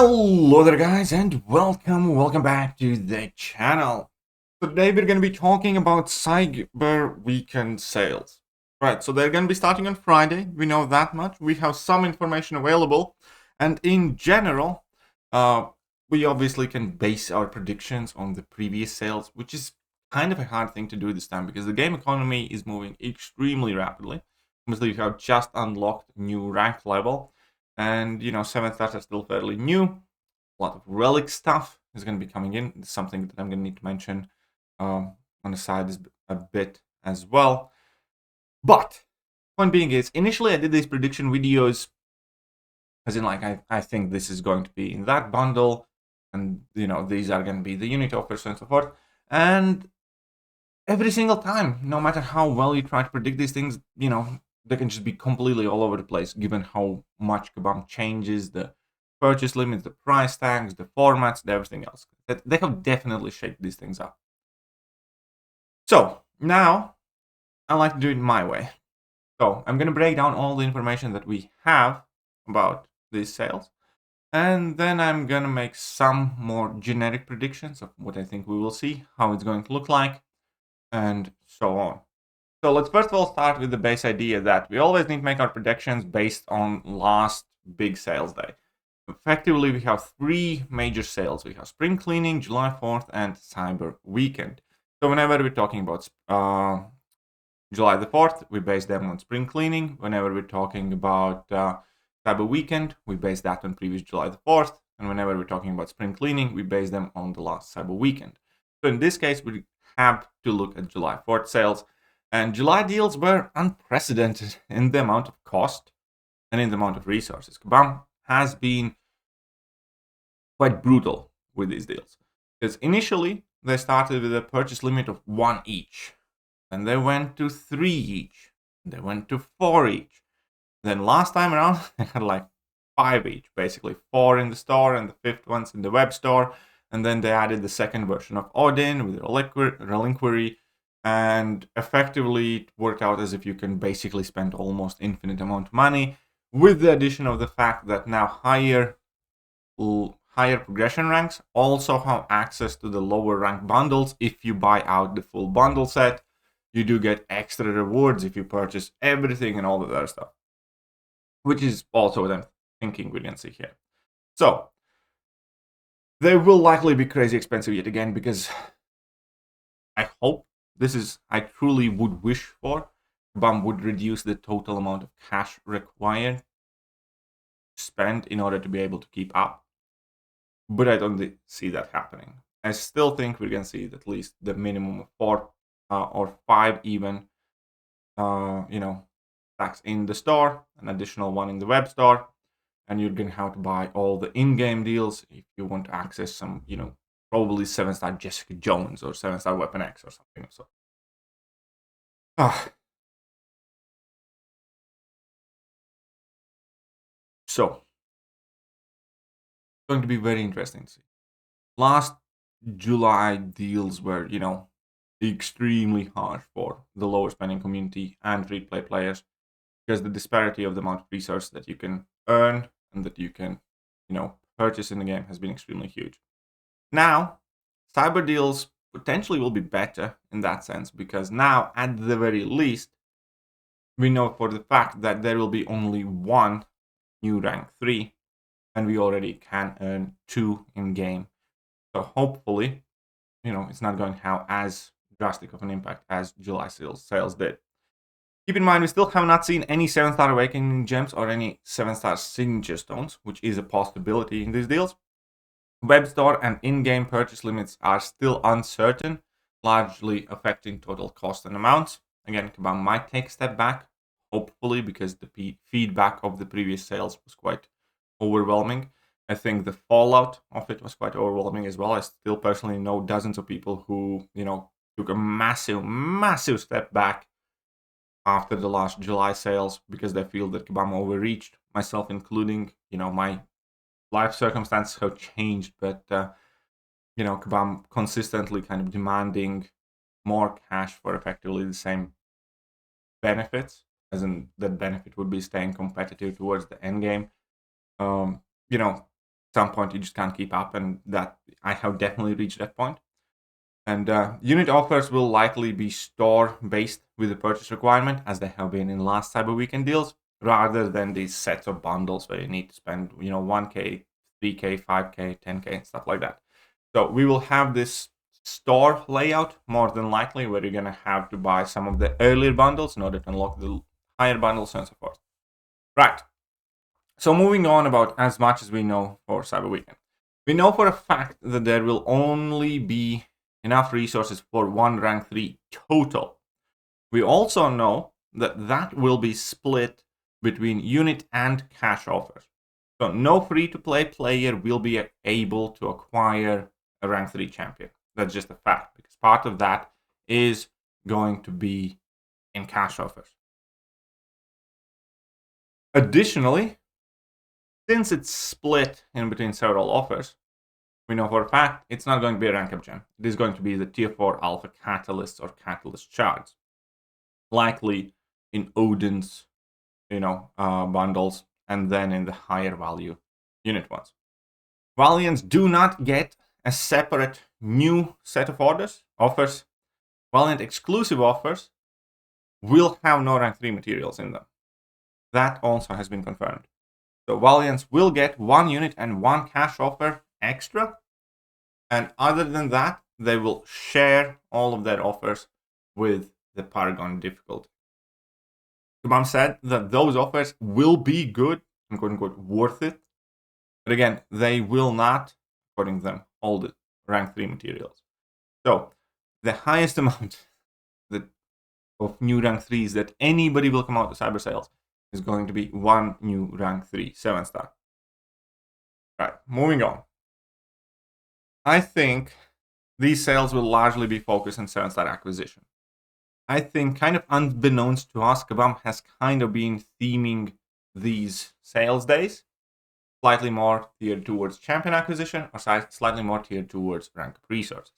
Hello there guys and welcome back to the channel. Today we're going to be talking about Cyber Weekend sales. Right, so they're going to be starting on Friday, we know that much. We have some information available, and in general, we obviously can base our predictions on the previous sales, which is kind of a hard thing to do this time because the game economy is moving extremely rapidly. Obviously, we have just unlocked new rank level. And, 7 stars are still fairly new. A lot of Relic stuff is going to be coming in. It's something that I'm going to need to mention on the side a bit as well. But, point being is, initially I did these prediction videos as in, like, I think this is going to be in that bundle. And, these are going to be the unit offers and so forth. And every single time, no matter how well you try to predict these things, they can just be completely all over the place, given how much Kabam changes the purchase limits, the price tags, the formats, and everything else. They have definitely shaped these things up. So, now, I like to do it my way. So, I'm going to break down all the information that we have about these sales. And then I'm going to make some more generic predictions of what I think we will see, how it's going to look like, and so on. So let's first of all start with the base idea that we always need to make our predictions based on last big sales day. Effectively, we have 3 major sales. We have Spring Cleaning, July 4th, and Cyber Weekend. So whenever we're talking about July the 4th, we base them on Spring Cleaning. Whenever we're talking about Cyber Weekend, we base that on previous July the 4th. And whenever we're talking about Spring Cleaning, we base them on the last Cyber Weekend. So in this case, we have to look at July 4th sales. And July deals were unprecedented in the amount of cost and in the amount of resources. Kabam has been quite brutal with these deals. Because initially, they started with a purchase limit of 1 each. Then they went to 3 each. They went to 4 each. Then last time around, they had like 5 each, basically. 4 in the store and the 5th one's in the web store. And then they added the second version of Odin with Reliquary. And effectively, it worked out as if you can basically spend almost infinite amount of money, with the addition of the fact that now higher progression ranks also have access to the lower rank bundles. If you buy out the full bundle set, you do get extra rewards if you purchase everything and all that other stuff, which is also what I'm thinking we're going to see here. So, they will likely be crazy expensive yet again, because I hope I truly would wish for, Kabam would reduce the total amount of cash required to spend in order to be able to keep up. But I don't see that happening. I still think we're going to see at least the minimum of 4 or 5 even, stacks in the store, an additional 1 in the web store, and you're going to have to buy all the in-game deals if you want to access some, probably 7-star Jessica Jones or 7-star Weapon X or something. So, it's going to be very interesting to see. Last July deals were, extremely harsh for the lower spending community and free-to-play players, because the disparity of the amount of resources that you can earn and that you can, purchase in the game has been extremely huge. Now, cyber deals potentially will be better in that sense, because now, at the very least, we know for the fact that there will be only 1 new rank 3, and we already can earn 2 in game. So hopefully, it's not going to have as drastic of an impact as July sales did. Keep in mind, we still have not seen any 7-star Awakening gems or any 7-star signature stones, which is a possibility in these deals. Web store and in-game purchase limits are still uncertain, largely affecting total cost and amounts. Again, Kabam might take a step back, hopefully, because the feedback of the previous sales was quite overwhelming. I think the fallout of it was quite overwhelming as well. I still personally know dozens of people who, took a massive step back after the last July sales because they feel that Kabam overreached, myself including. My life circumstances have changed, but Kabam consistently kind of demanding more cash for effectively the same benefits, as in that benefit would be staying competitive towards the end game. some point you just can't keep up, and that I have definitely reached that point. And unit offers will likely be store-based with the purchase requirement, as they have been in last Cyber Weekend deals, rather than these sets of bundles where you need to spend, 1K, 3K, 5K, 10K, and stuff like that. So we will have this store layout more than likely, where you're gonna have to buy some of the earlier bundles in order to unlock the higher bundles and so forth. Right. So moving on about as much as we know for Cyber Weekend. We know for a fact that there will only be enough resources for one rank 3 total. We also know that that will be split between unit and cash offers. So no free-to-play player will be able to acquire a rank 3 champion. That's just a fact, because part of that is going to be in cash offers. Additionally, since it's split in between several offers, we know for a fact it's not going to be a rank up gem. It is going to be the tier 4 alpha catalysts or catalyst shards, likely in Odin's, bundles, and then in the higher value unit ones. Valiants do not get a separate new set of offers. Valiant exclusive offers will have no rank 3 materials in them. That also has been confirmed. So Valiants will get one unit and one cash offer extra. And other than that, they will share all of their offers with the Paragon difficulty. Kabam said that those offers will be good and quote unquote worth it. But again, they will not, according to them, hold the rank 3 materials. So the highest amount of new rank 3s that anybody will come out of cyber sales is going to be one new rank 3 7-star. Right, moving on. I think these sales will largely be focused on 7-star acquisition. I think, kind of unbeknownst to us, Kabam has kind of been theming these sales days slightly more geared towards champion acquisition or slightly more geared towards rank up resources.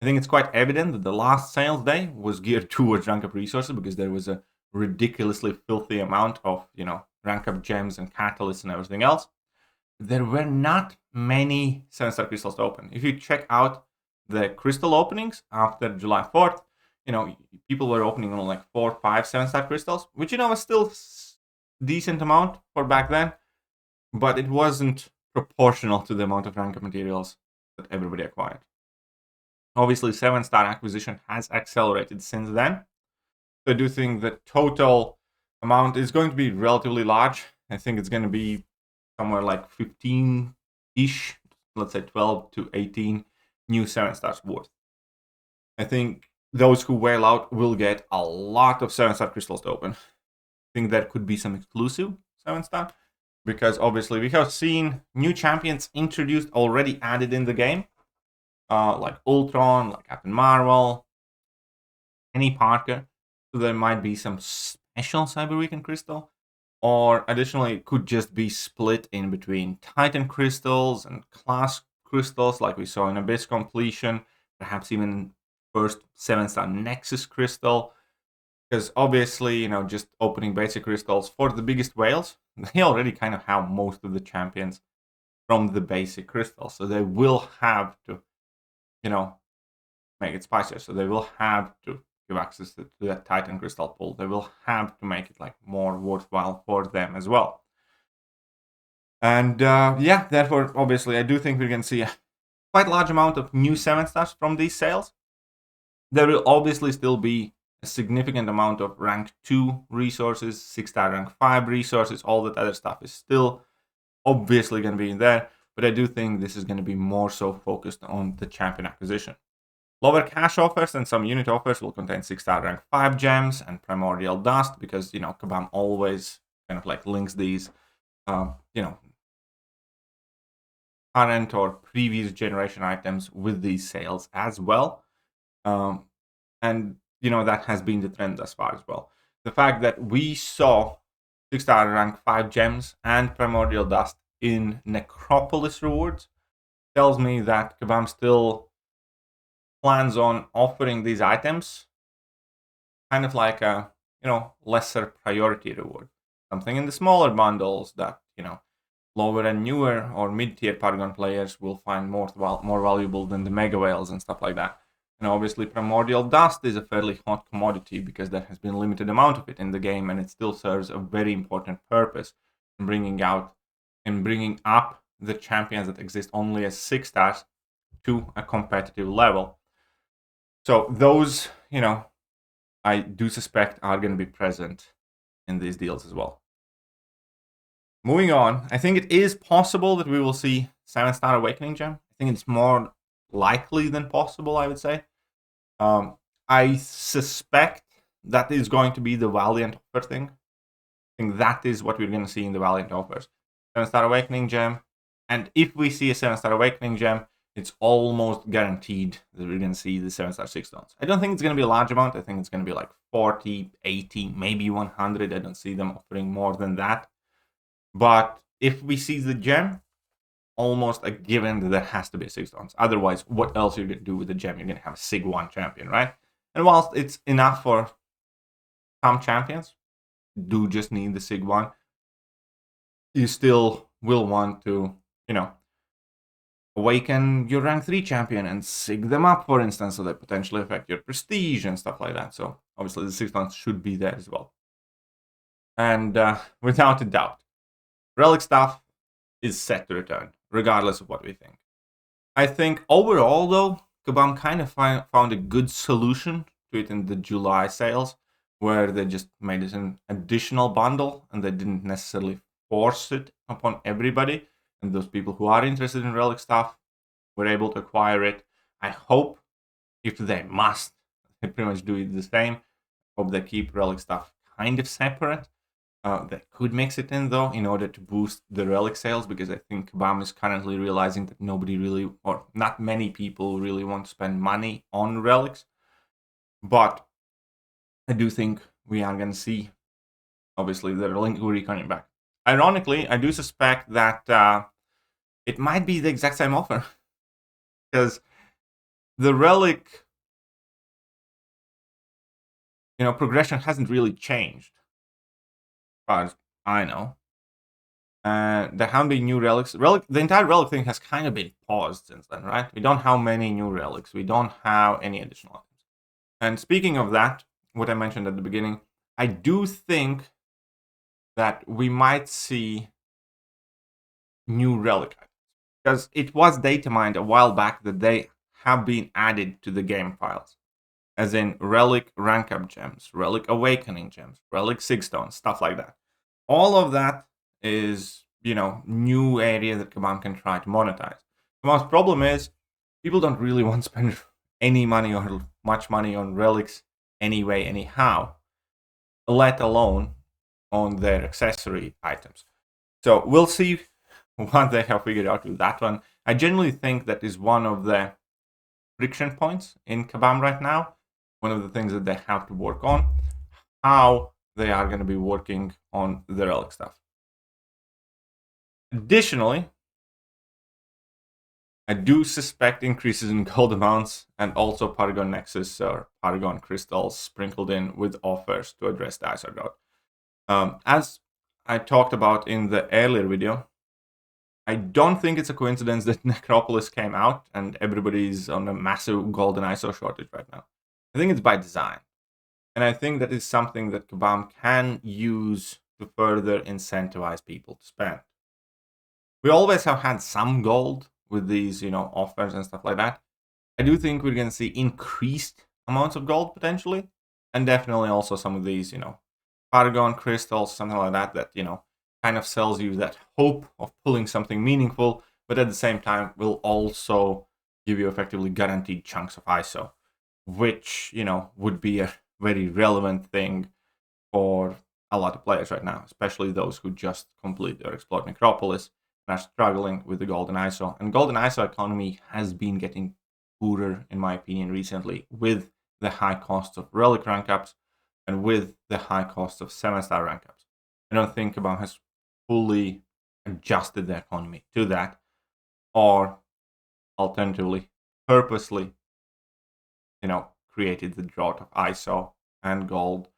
I think it's quite evident that the last sales day was geared towards rank up resources because there was a ridiculously filthy amount of, rank up gems and catalysts and everything else. There were not many 7-star crystals to open. If you check out the crystal openings after July 4th, people were opening on like 4 or 5 7-star crystals, which, was still decent amount for back then, but it wasn't proportional to the amount of rank up materials that everybody acquired. Obviously, 7-star acquisition has accelerated since then. So I do think the total amount is going to be relatively large. I think it's going to be somewhere like 15-ish, let's say 12 to 18 new 7-stars worth. I think those who whale out will get a lot of 7-star crystals to open. I think there could be some exclusive 7-star, because obviously we have seen new champions introduced already added in the game, like Ultron, like Captain Marvel, Penny Parker. So there might be some special Cyber Weekend crystal, or additionally it could just be split in between Titan crystals and class crystals like we saw in Abyss Completion, perhaps even first 7-star Nexus crystal. Because obviously, just opening basic crystals for the biggest whales, they already kind of have most of the champions from the basic crystals. So they will have to, make it spicier. So they will have to give access to that Titan crystal pool. They will have to make it like more worthwhile for them as well. And therefore, obviously, I do think we can see a quite large amount of new 7-stars from these sales. There will obviously still be a significant amount of rank 2 resources, 6-star rank 5 resources, all that other stuff is still obviously going to be in there, but I do think this is going to be more so focused on the champion acquisition. Lower cash offers and some unit offers will contain 6-star rank 5 gems and primordial dust, because, Kabam always kind of like links these, current or previous generation items with these sales as well. And that has been the trend thus far as well. The fact that we saw 6-star rank 5 gems and primordial dust in Necropolis rewards tells me that Kabam still plans on offering these items kind of like a, lesser priority reward. Something in the smaller bundles that, lower and newer or mid-tier Paragon players will find more valuable than the Mega Whales and stuff like that. And obviously Primordial Dust is a fairly hot commodity because there has been a limited amount of it in the game, and it still serves a very important purpose in bringing up the champions that exist only as 6 stars to a competitive level. So those, I do suspect are going to be present in these deals as well. Moving on, I think it is possible that we will see 7-star Awakening Gem. I think it's more likely than possible, I would say. I suspect that is going to be the Valiant offer thing. I think that is what we're going to see in the Valiant offers. 7-star Awakening Gem. And if we see a 7-star Awakening Gem, it's almost guaranteed that we're going to see the 7-star 6 stones. I don't think it's going to be a large amount. I think it's going to be like 40, 80, maybe 100. I don't see them offering more than that. But if we see the gem, almost a given that there has to be a 6 stones. Otherwise, what else are you going to do with the gem? You're going to have a Sig 1 champion, right? And whilst it's enough for some champions, do just need the Sig 1, you still will want to, awaken your rank 3 champion and sig them up, for instance, so they potentially affect your prestige and stuff like that. So obviously the 6 stones should be there as well. And without a doubt, Relic stuff is set to return, regardless of what we think. I think overall, though, Kabam kind of found a good solution to it in the July sales, where they just made it an additional bundle and they didn't necessarily force it upon everybody. And those people who are interested in Relic stuff were able to acquire it. I hope, if they must, they pretty much do it the same. I hope they keep Relic stuff kind of separate. They could mix it in, though, in order to boost the Relic sales, because I think Kabam is currently realizing that nobody really, or not many people really want to spend money on Relics. But I do think we are going to see, obviously, the Relic coming back. Ironically, I do suspect that it might be the exact same offer, because the Relic, progression hasn't really changed, as far as I know. There haven't been new relics. The entire Relic thing has kind of been paused since then, right? We don't have many new relics. We don't have any additional items. And speaking of that, what I mentioned at the beginning, I do think that we might see new relic items, because it was data mined a while back that they have been added to the game files, as in Relic rank up gems, Relic awakening gems, Relic sig stones, stuff like that. All of that is, new area that Kabam can try to monetize. The most problem is people don't really want to spend any money or much money on relics anyway, anyhow, let alone on their accessory items. So we'll see what they have figured out with that one. I generally think that is one of the friction points in Kabam right now. One of the things that they have to work on, how they are going to be working on the relic stuff. Additionally, I do suspect increases in gold amounts and also Paragon Nexus or Paragon Crystals sprinkled in with offers to address the ISO drought. As I talked about in the earlier video, I don't think it's a coincidence that Necropolis came out and everybody's on a massive golden ISO shortage right now. I think it's by design. And I think that is something that Kabam can use to further incentivize people to spend. We always have had some gold with these, offers and stuff like that. I do think we're going to see increased amounts of gold potentially, and definitely also some of these, Paragon crystals, something like that, kind of sells you that hope of pulling something meaningful, but at the same time will also give you effectively guaranteed chunks of ISO, which, would be a very relevant thing for a lot of players right now, especially those who just complete or explore Necropolis and are struggling with the golden ISO. And golden ISO economy has been getting poorer, in my opinion, recently, with the high cost of relic rank ups and with the high cost of 7-star rank ups. I don't think Kabam has fully adjusted the economy to that, or alternatively, purposely, created the drought of ISO and gold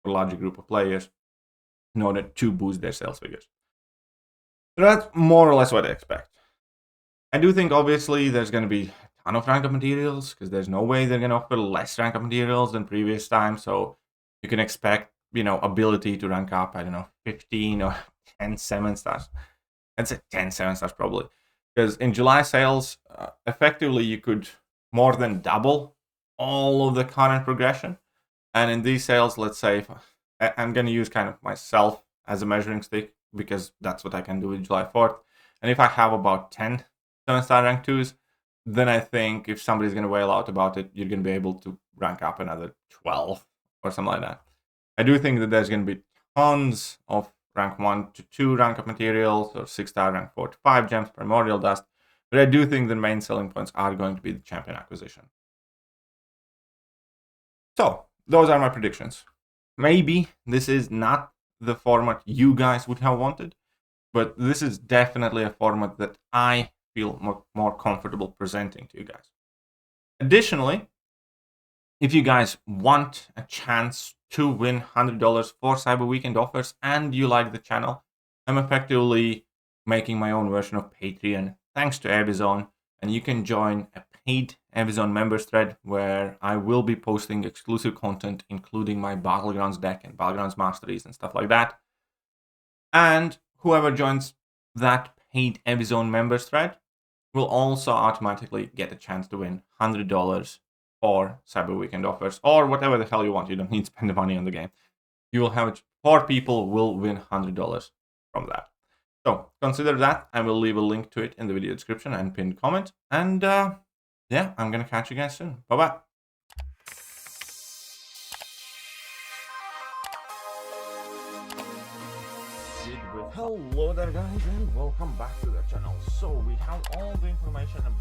for a larger group of players in order to boost their sales figures. So that's more or less what I expect. I do think obviously there's going to be a ton of rank up materials because there's no way they're going to offer less rank up materials than previous times. So you can expect, ability to rank up, I don't know, 15 or 10 7 stars. I'd say 10 7 stars probably. Because in July sales, effectively you could more than double all of the current progression. And in these sales, let's say I'm going to use kind of myself as a measuring stick because that's what I can do with July 4th. And if I have about 10 7-star rank 2s, then I think if somebody's going to wail out about it, you're going to be able to rank up another 12 or something like that. I do think that there's going to be tons of rank 1 to 2 rank up materials or 6-star rank 4 to 5 gems, primordial dust. But I do think the main selling points are going to be the champion acquisition. So those are my predictions. Maybe this is not the format you guys would have wanted, but this is definitely a format that I feel more comfortable presenting to you guys. Additionally, if you guys want a chance to win $100 for Cyber Weekend offers and you like the channel, I'm effectively making my own version of Patreon thanks to Amazon, and you can join a paid Amazon members thread where I will be posting exclusive content, including my Battlegrounds deck and Battlegrounds masteries and stuff like that. And whoever joins that paid Amazon members thread will also automatically get a chance to win $100 for Cyber Weekend offers or whatever the hell you want. You don't need to spend the money on the game. You will have 4 people will win $100 from that. So consider that. I will leave a link to it in the video description and pinned comment. And yeah, I'm going to catch you guys soon. Bye-bye. Hello there guys and welcome back to the channel. So we have all the information about